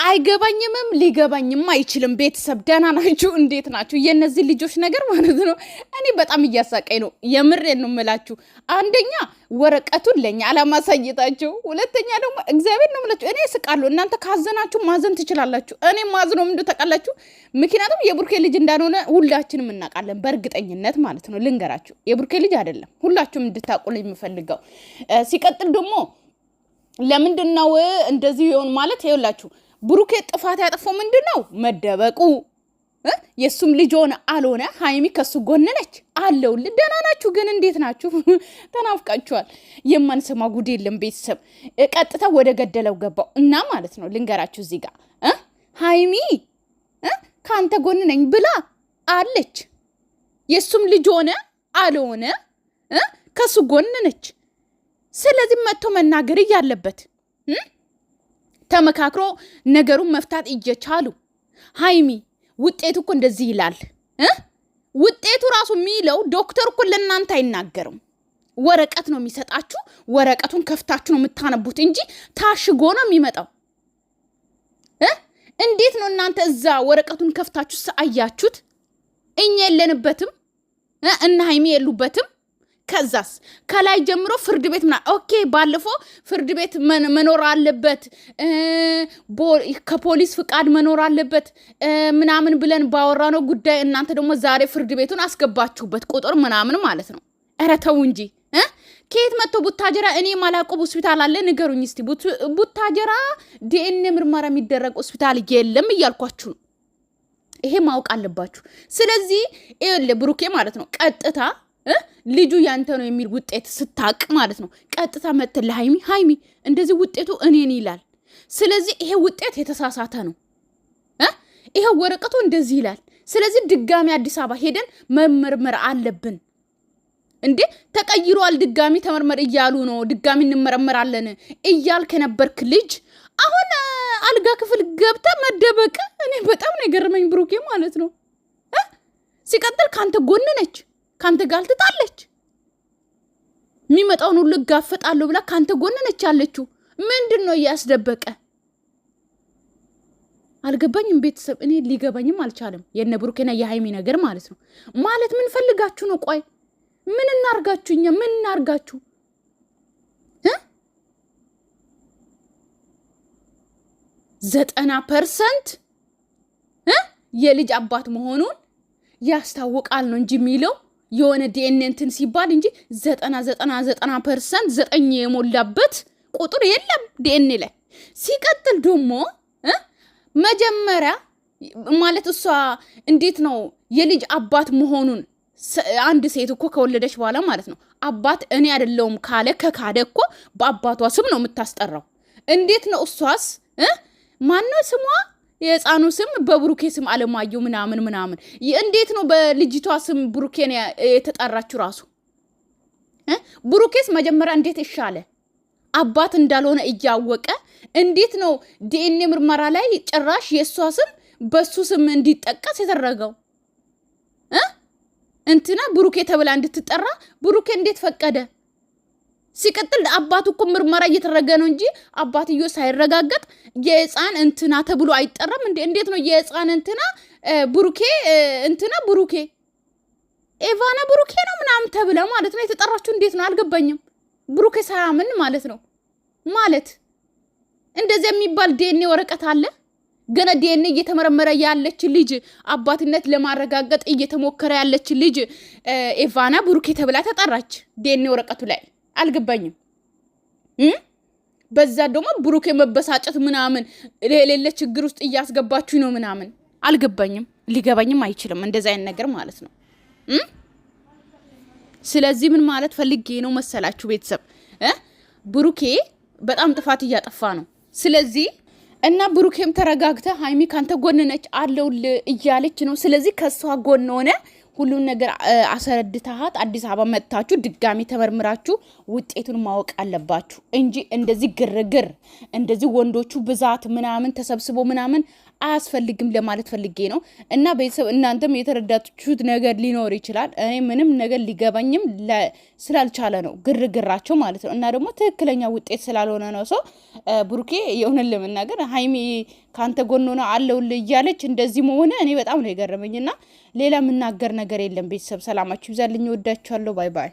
አይገባኝምም ሊገባኝም አይችልም። ቤተሰብ ደህና ናችሁ? እንዴት ናችሁ? የነዚህ ልጆች ነገር ማለት ነው እኔ በጣም እያሳቀኝ ነው። የምሬን ነው የምላችሁ። አንደኛ ወረቀቱን ለኛ አላማሳየታችሁ፣ ሁለተኛ ደግሞ እግዚአብሔር ነው የምላችሁ እኔ እስቃለሁ። እናንተ ካዘናችሁ ማዘን ትችላላችሁ። እኔ ማዝነው ምንድን ተቃላችሁ? ምክንያቱም የቡርኬ ልጅ እንዳልሆነ ሁላችንም እናውቃለን በእርግጠኝነት ማለት ነው። ልንገራችሁ የቡርኬ ልጅ አይደለም። ሁላችሁም እንድታውቁልኝ የምፈልገው ሲቀጥል ደግሞ ለምንድን ነው እንደዚህ ይሆን ማለት ይኸውላችሁ ብሩኬ ጥፋት ያጠፋው ምንድነው? መደበቁ። የሱም ልጅ ሆነ አልሆነ ሃይሚ ከሱ ጎን ነች አለው። ደህና ናችሁ ግን እንዴት ናችሁ? ተናፍቃችኋል። የማንሰማ ጉድ የለም ቤተሰብ። ቀጥታ ወደ ገደለው ገባው እና ማለት ነው ልንገራችሁ እዚህ ጋር ሃይሚ ካንተ ጎን ነኝ ብላ አለች። የሱም ልጅ ሆነ አልሆነ ከሱ ጎን ነች። ስለዚህ መጥቶ መናገር ያለበት ተመካክሮ ነገሩን መፍታት እየቻሉ ሃይሚ ውጤቱ እኮ እንደዚህ ይላል ውጤቱ ራሱ የሚለው ዶክተር እኮ ለእናንተ አይናገርም። ወረቀት ነው የሚሰጣችሁ። ወረቀቱን ከፍታችሁ ነው የምታነቡት እንጂ ታሽጎ ነው የሚመጣው። እንዴት ነው እናንተ እዛ ወረቀቱን ከፍታችሁ አያችሁት? እኛ የለንበትም እና ሃይሚ የሉበትም። ከዛስ ከላይ ጀምሮ ፍርድ ቤት ኦኬ ባለፈው ፍርድ ቤት መኖር አለበት ከፖሊስ ፍቃድ መኖር አለበት ምናምን ብለን ባወራነው ጉዳይ እናንተ ደግሞ ዛሬ ፍርድ ቤቱን አስገባችሁበት ቁጥር ምናምን ማለት ነው። ኧረ ተው እንጂ ከየት መጥቶ ቡታጀራ እኔ ማላውቀው ሆስፒታል አለ ንገሩኝ እስቲ። ቡታጀራ ዲኤንኤ ምርመራ የሚደረግ ሆስፒታል የለም እያልኳችሁ ነው። ይሄ ማወቅ አለባችሁ። ስለዚህ ብሩኬ ማለት ነው ቀጥታ ልጁ ያንተ ነው የሚል ውጤት ስታቅ ማለት ነው ቀጥታ መጥተህ ሃይሚ እንደዚህ ውጤቱ እኔን ይላል። ስለዚህ ይሄ ውጤት የተሳሳተ ነው። ይሄ ወረቀቱ እንደዚህ ይላል። ስለዚህ ድጋሚ አዲስ አበባ ሄደን መመርመር አለብን። እንዴ ተቀይሯል፣ ድጋሚ ተመርመር እያሉ ነው። ድጋሚ እንመረመራለን እያልክ ነበርክ ልጅ። አሁን አልጋ ክፍል ገብተ መደበቅ እኔ በጣም ነው የገረመኝ ብሩኬ ማለት ነው። ሲቀጥል ካንተ ጎን ነች፣ ካንተ ጋር ትጣለች። የሚመጣውን ሁሉ ጋፈጣለሁ ብላ ካንተ ጎን ነች ያለችው። ምንድነው ያስደበቀ? አልገባኝም ቤተሰብ። እኔ ሊገባኝም አልቻለም የነ ብሩኬና የሃይሚ ነገር ማለት ነው። ማለት ምን ፈልጋችሁ ነው? ቆይ ምን እናርጋችሁ? እኛ ምን እናርጋችሁ? 90% የልጅ አባት መሆኑን ያስታውቃል ነው እንጂ የሚለው የሆነ ዲኤንኤ እንትን ሲባል እንጂ 90% 9 የሞላበት ቁጥር የለም ዲኤንኤ ላይ። ሲቀጥል ደግሞ መጀመሪያ ማለት እሷ እንዴት ነው የልጅ አባት መሆኑን አንድ ሴት እኮ ከወለደች በኋላ ማለት ነው አባት እኔ አይደለሁም ካለ ከካደ እኮ በአባቷ ስም ነው የምታስጠራው። እንዴት ነው እሷስ ማነው ስሟ የህፃኑ ስም በብሩኬ ስም አለማየሁ ምናምን እንዴት ነው በልጅቷ ስም ብሩኬን የተጠራችው? ራሱ ብሩኬስ መጀመሪያ እንዴት ይሻለ አባት እንዳልሆነ እያወቀ እንዴት ነው ዲኤንኤ ምርመራ ላይ ጭራሽ የሷ ስም በሱ ስም እንዲጠቀስ የተደረገው? እንትና ብሩኬ ተብላ እንድትጠራ ብሩኬ እንዴት ፈቀደ? ሲቀጥል አባቱ እኮ ምርመራ እየተደረገ ነው እንጂ አባትዮ ሳይረጋገጥ የህፃን እንትና ተብሎ አይጠራም እንዴ? እንዴት ነው የህፃን እንትና ብሩኬ እንትና ብሩኬ ኤቫና ብሩኬ ነው ምናምን ተብላ ማለት ነው የተጠራችሁ? እንዴት ነው አልገባኝም። ብሩኬ ሳያምን ማለት ነው ማለት እንደዚህ የሚባል ዲኤንኤ ወረቀት አለ? ገና ዲኤንኤ እየተመረመረ ያለች ልጅ አባትነት ለማረጋገጥ እየተሞከረ ያለች ልጅ ኤቫና ብሩኬ ተብላ ተጠራች ዲኤንኤ ወረቀቱ ላይ። አልገባኝም። በዛ ደግሞ ብሩኬ መበሳጨት ምናምን የሌለ ችግር ውስጥ እያስገባችሁ ነው ምናምን። አልገባኝም፣ ሊገባኝም አይችልም እንደዛ አይነት ነገር ማለት ነው። ስለዚህ ምን ማለት ፈልጌ ነው መሰላችሁ ቤተሰብ ብሩኬ በጣም ጥፋት እያጠፋ ነው። ስለዚህ እና ብሩኬም ተረጋግተ ሃይሚ ካንተ ጎን ነች አለውል እያለች ነው። ስለዚህ ከሷ ጎን ሆነ ሁሉን ነገር አሰረድታሃት አዲስ አበባ መጥታችሁ ድጋሚ ተመርምራችሁ ውጤቱን ማወቅ አለባችሁ እንጂ እንደዚህ ግርግር እንደዚህ ወንዶቹ ብዛት ምናምን ተሰብስቦ ምናምን አያስፈልግም ለማለት ፈልጌ ነው። እና ቤተሰብ እናንተም የተረዳችሁት ነገር ሊኖር ይችላል። እኔ ምንም ነገር ሊገባኝም ስላልቻለ ነው ግርግራቸው ማለት ነው። እና ደግሞ ትክክለኛ ውጤት ስላልሆነ ነው። ሰው ብሩኬ የሆነን ለመናገር ሀይሚ ከአንተ ጎን ሆነ አለውልህ እያለች እንደዚህ መሆነ እኔ በጣም ነው የገረመኝና ሌላ የምናገር ነገር የለም። ቤተሰብ ሰላማችሁ ይብዛልኝ። ወዳችኋለሁ። ባይ ባይ